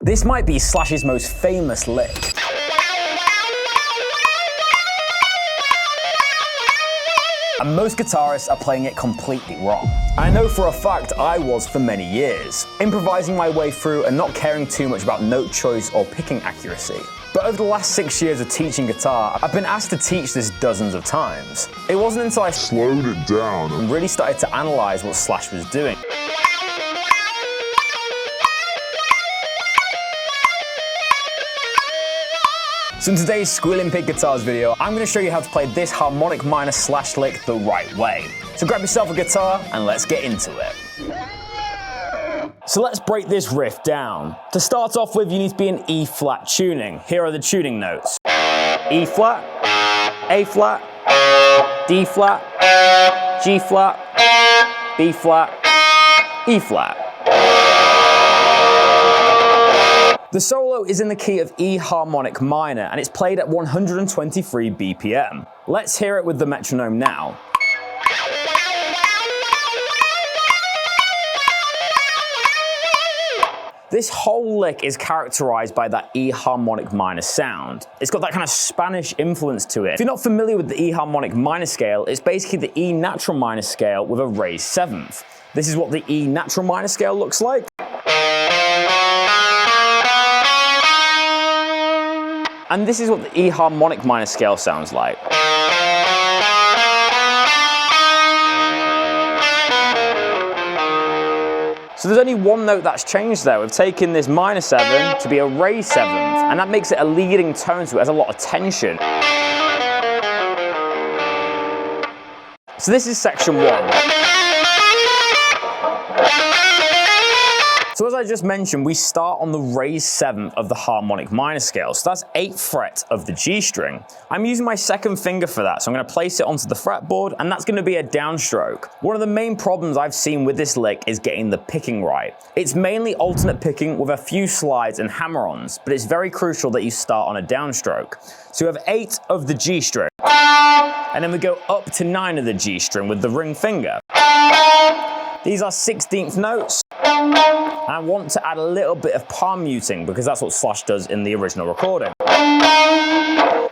This might be Slash's most famous lick. And most guitarists are playing it completely wrong. I know for a fact I was for many years, improvising my way through and not caring too much about note choice or picking accuracy. But over the last 6 years of teaching guitar, I've been asked to teach this dozens of times. It wasn't until I slowed it down and really started to analyze what Slash was doing. So in today's Squealing Pig Guitars video, I'm going to show you how to play this harmonic minor Slash lick the right way. So grab yourself a guitar and let's get into it. So let's break this riff down. To start off with, you need to be in E flat tuning. Here are the tuning notes. E flat, A flat, D flat, G flat, B flat, E flat. The solo is in the key of E harmonic minor and it's played at 123 BPM. Let's hear it with the metronome now. This whole lick is characterized by that E harmonic minor sound. It's got that kind of Spanish influence to it. If you're not familiar with the E harmonic minor scale, it's basically the E natural minor scale with a raised seventh. This is what the E natural minor scale looks like. And this is what the E harmonic minor scale sounds like. So there's only one note that's changed there. We've taken this minor 7 to be a raised 7th, and that makes it a leading tone, so it has a lot of tension. So this is section 1. So as I just mentioned, we start on the raised 7th of the harmonic minor scale. So that's 8th fret of the G string. I'm using my second finger for that, so I'm going to place it onto the fretboard, and that's going to be a downstroke. One of the main problems I've seen with this lick is getting the picking right. It's mainly alternate picking with a few slides and hammer-ons, but it's very crucial that you start on a downstroke. So we have 8 of the G string, and then we go up to 9 of the G string with the ring finger. These are 16th notes. And I want to add a little bit of palm muting because that's what Slash does in the original recording.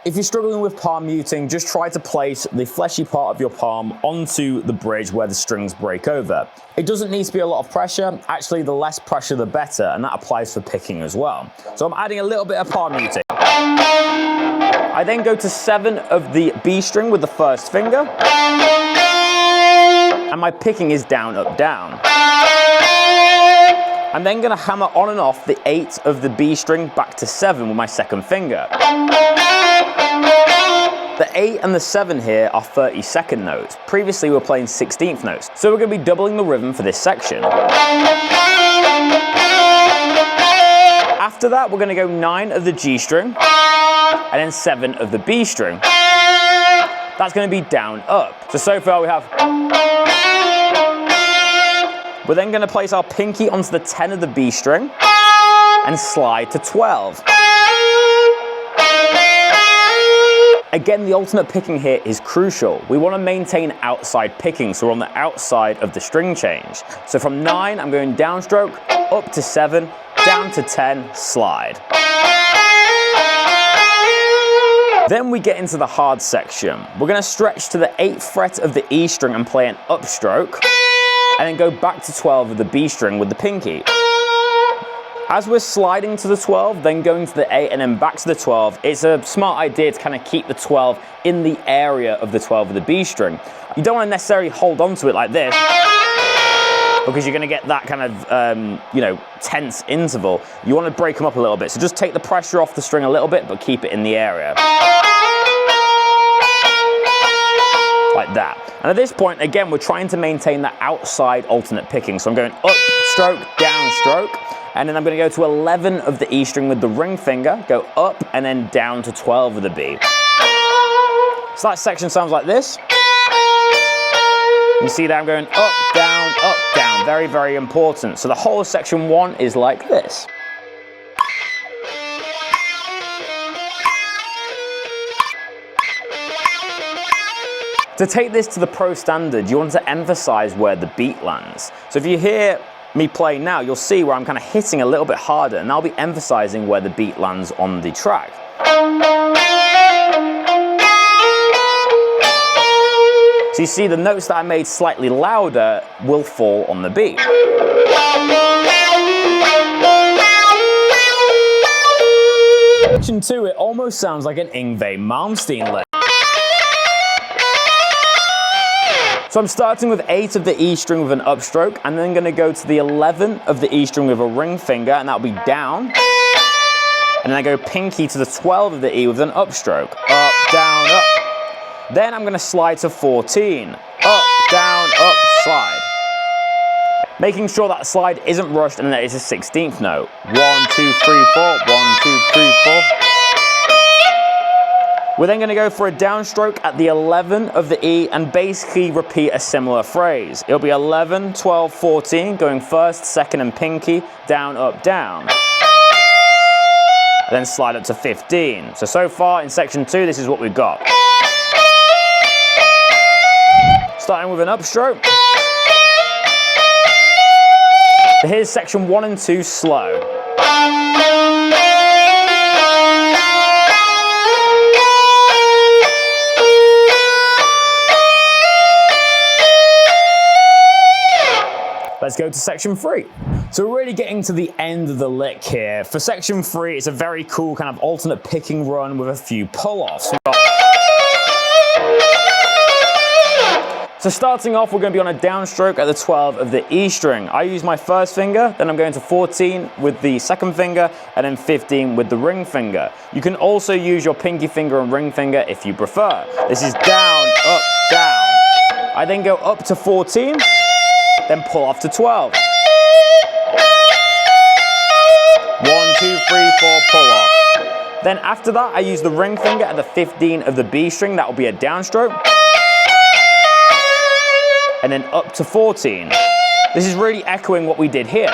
If you're struggling with palm muting, just try to place the fleshy part of your palm onto the bridge where the strings break over. It doesn't need to be a lot of pressure. Actually, the less pressure, the better, and that applies for picking as well. So I'm adding a little bit of palm muting. I then go to 7 of the B string with the first finger. And my picking is down, up, down. I'm then going to hammer on and off the 8 of the B string back to 7 with my second finger. The 8 and the 7 here are 32nd notes. Previously we were playing 16th notes, so we're going to be doubling the rhythm for this section. After that we're going to go 9 of the G string, and then 7 of the B string. That's going to be down, up. So far we have... We're then going to place our pinky onto the 10 of the B string and slide to 12. Again, the alternate picking here is crucial. We want to maintain outside picking, so we're on the outside of the string change. So from 9, I'm going downstroke, up to 7, down to 10, slide. Then we get into the hard section. We're going to stretch to the 8th fret of the E string and play an upstroke, and then go back to 12 of the B string with the pinky. As we're sliding to the 12, then going to the 8 and then back to the 12, it's a smart idea to kind of keep the 12 in the area of the 12 of the B string. You don't want to necessarily hold on to it like this, because you're going to get that kind of, tense interval. You want to break them up a little bit. So just take the pressure off the string a little bit, but keep it in the area. Like that. And at this point, again, we're trying to maintain that outside alternate picking. So I'm going up, stroke, down, stroke. And then I'm going to go to 11 of the E string with the ring finger, go up, and then down to 12 of the B. So that section sounds like this. You see that I'm going up, down, very, very important. So the whole of section 1 is like this. To take this to the pro standard, you want to emphasize where the beat lands. So if you hear me play now, you'll see where I'm kind of hitting a little bit harder, and I'll be emphasizing where the beat lands on the track. So you see the notes that I made slightly louder will fall on the beat. Section 2, it almost sounds like an Yngwie Malmsteen lick. So I'm starting with 8 of the E string with an upstroke, and then going to go to the 11 of the E string with a ring finger, and that'll be down. And then I go pinky to the 12 of the E with an upstroke. Up, down, up. Then I'm going to slide to 14. Up, down, up, slide. Making sure that slide isn't rushed and that it's a 16th note. 1, 2, 3, 4. 1, 2, 3, 4. We're then going to go for a downstroke at the 11 of the E and basically repeat a similar phrase. It'll be 11, 12, 14, going first, second, and pinky, down, up, down. And then slide up to 15. So far in section 2, this is what we've got. Starting with an upstroke. So here's section 1 and 2 slow. Let's go to section 3. So we're really getting to the end of the lick here. For section 3, it's a very cool kind of alternate picking run with a few pull-offs. So starting off, we're going to be on a downstroke at the 12 of the E string. I use my first finger, then I'm going to 14 with the second finger, and then 15 with the ring finger. You can also use your pinky finger and ring finger if you prefer. This is down, up, down. I then go up to 14, then pull off to 12. 1, 2, 3, 4, pull off. Then after that, I use the ring finger at the 15 of the B string. That will be a downstroke. And then up to 14. This is really echoing what we did here.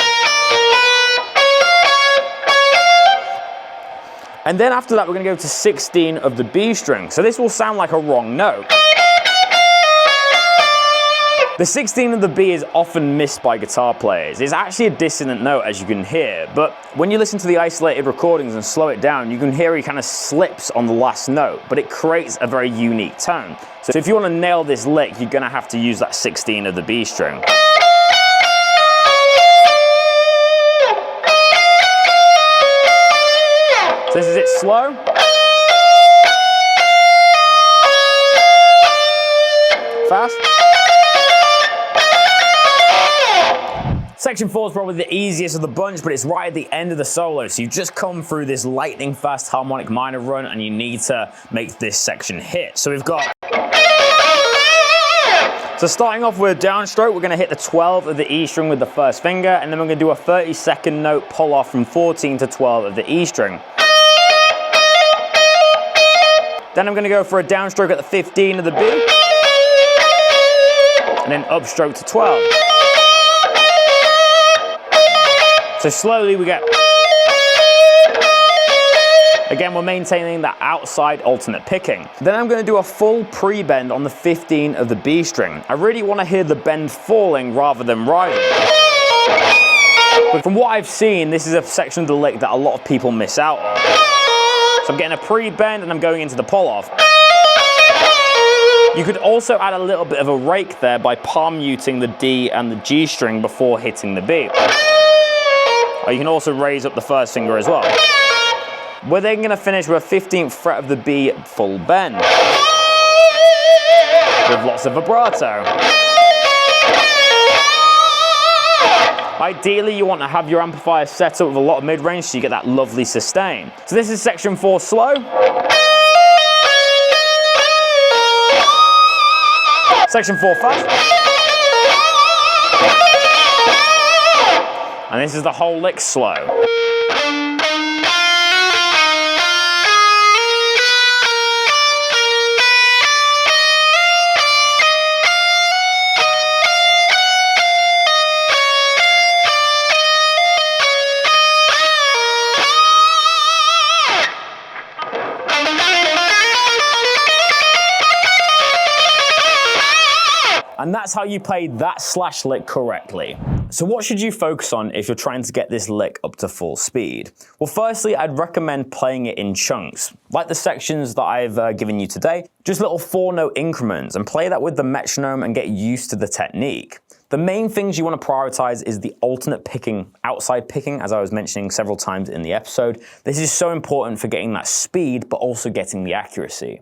And then after that, we're going to go to 16 of the B string. So this will sound like a wrong note. The 16 of the B is often missed by guitar players. It's actually a dissonant note, as you can hear, but when you listen to the isolated recordings and slow it down, you can hear he kind of slips on the last note, but it creates a very unique tone. So if you want to nail this lick, you're going to have to use that 16 of the B string. So this is it slow. Fast. Section 4 is probably the easiest of the bunch, but it's right at the end of the solo, so you've just come through this lightning fast harmonic minor run and you need to make this section hit. So we've got... So starting off with a downstroke, we're going to hit the 12 of the E string with the first finger, and then we're going to do a 32nd note pull off from 14 to 12 of the E string. Then I'm going to go for a downstroke at the 15 of the B, and then upstroke to 12. So slowly we get... Again, we're maintaining that outside alternate picking. Then I'm going to do a full pre-bend on the 15 of the B string. I really want to hear the bend falling rather than rising. But from what I've seen, this is a section of the lick that a lot of people miss out on. So I'm getting a pre-bend and I'm going into the pull-off. You could also add a little bit of a rake there by palm muting the D and the G string before hitting the B. Or you can also raise up the first finger as well. We're then going to finish with a 15th fret of the B full bend, with lots of vibrato. Ideally, you want to have your amplifier set up with a lot of mid-range so you get that lovely sustain. So this is section 4 slow. Section 4 fast. And this is the whole lick slow. And that's how you play that slash lick correctly. So what should you focus on if you're trying to get this lick up to full speed? Well, firstly, I'd recommend playing it in chunks, like the sections that I've given you today, just little 4-note increments, and play that with the metronome and get used to the technique. The main things you want to prioritize is the alternate picking, outside picking, as I was mentioning several times in the episode. This is so important for getting that speed, but also getting the accuracy.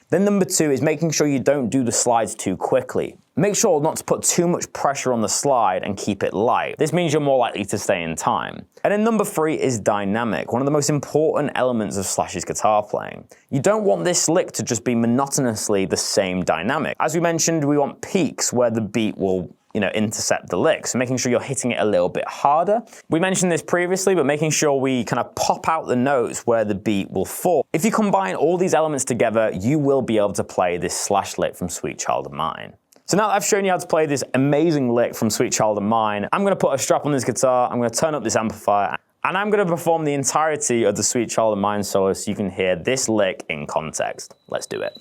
Then number 2 is making sure you don't do the slides too quickly. Make sure not to put too much pressure on the slide and keep it light. This means you're more likely to stay in time. And then number 3 is dynamic, one of the most important elements of Slash's guitar playing. You don't want this lick to just be monotonously the same dynamic. As we mentioned, we want peaks where the beat will intercept the lick, so making sure you're hitting it a little bit harder. We mentioned this previously, but making sure we kind of pop out the notes where the beat will fall. If you combine all these elements together, you will be able to play this Slash lick from Sweet Child of Mine. So now that I've shown you how to play this amazing lick from Sweet Child of Mine, I'm going to put a strap on this guitar, I'm going to turn up this amplifier, and I'm going to perform the entirety of the Sweet Child of Mine solo so you can hear this lick in context. Let's do it.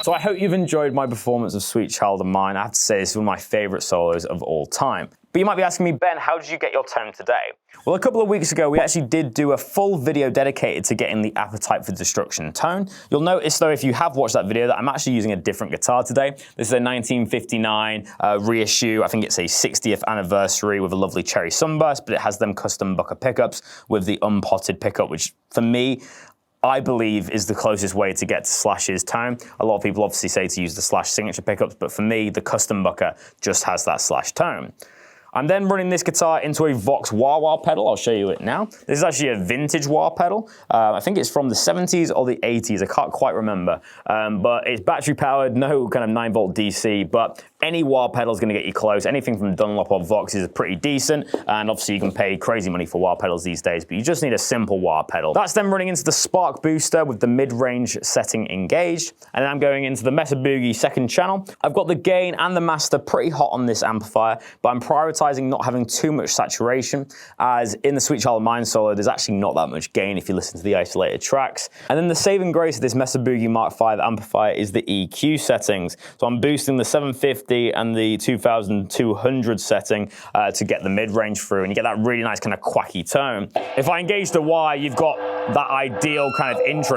So I hope you've enjoyed my performance of Sweet Child of Mine. I have to say, this is one of my favorite solos of all time. But you might be asking me, Ben, how did you get your tone today? Well, a couple of weeks ago, we actually did do a full video dedicated to getting the Appetite for Destruction tone. You'll notice, though, if you have watched that video, that I'm actually using a different guitar today. This is a 1959 reissue. I think it's a 60th anniversary with a lovely cherry sunburst, but it has them custom Bucker pickups with the unpotted pickup, which for me, I believe is the closest way to get to Slash's tone. A lot of people obviously say to use the Slash signature pickups, but for me, the custom Bucker just has that Slash tone. I'm then running this guitar into a Vox wah-wah pedal. I'll show you it now. This is actually a vintage wah pedal. I think it's from the 70s or the 80s. I can't quite remember. But it's battery powered, no kind of 9-volt DC, but any wah pedal is going to get you close. Anything from Dunlop or Vox is pretty decent, and obviously you can pay crazy money for wah pedals these days, but you just need a simple wah pedal. That's then running into the Spark booster with the mid-range setting engaged, and then I'm going into the Mesa Boogie second channel. I've got the gain and the master pretty hot on this amplifier, but I'm prioritizing not having too much saturation, as in the Sweet Child of Mine solo, there's actually not that much gain if you listen to the isolated tracks. And then the saving grace of this Mesa Boogie Mark V amplifier is the EQ settings. So I'm boosting the 750 and the 2200 setting to get the mid-range through, and you get that really nice kind of quacky tone. If I engage the wah, you've got that ideal kind of intro.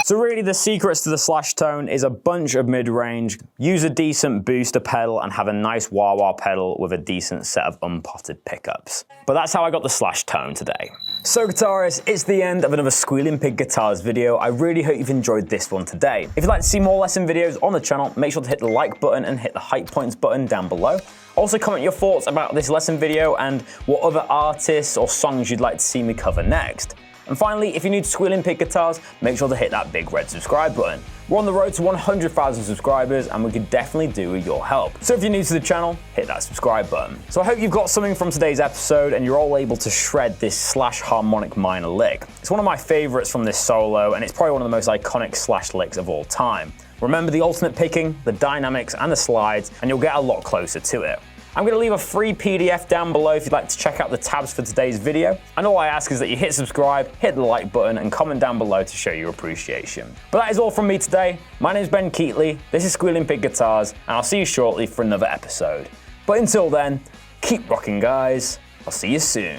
So really the secrets to the Slash tone is a bunch of mid-range, use a decent booster pedal, and have a nice wah-wah pedal with a decent set of unpotted pickups. But that's how I got the Slash tone today. So guitarists, it's the end of another Squealing Pig Guitars video. I really hope you've enjoyed this one today. If you'd like to see more lesson videos on the channel, make sure to hit the like button and hit the hype points button down below. Also comment your thoughts about this lesson video and what other artists or songs you'd like to see me cover next. And finally, if you're new to Squealing Pig Guitars, make sure to hit that big red subscribe button. We're on the road to 100,000 subscribers, and we could definitely do with your help. So if you're new to the channel, hit that subscribe button. So I hope you've got something from today's episode and you're all able to shred this Slash harmonic minor lick. It's one of my favorites from this solo, and it's probably one of the most iconic Slash licks of all time. Remember the alternate picking, the dynamics, and the slides, and you'll get a lot closer to it. I'm going to leave a free PDF down below if you'd like to check out the tabs for today's video. And all I ask is that you hit subscribe, hit the like button, and comment down below to show your appreciation. But that is all from me today. My name is Ben Keightley, this is Squealing Pig Guitars, and I'll see you shortly for another episode. But until then, keep rocking, guys. I'll see you soon.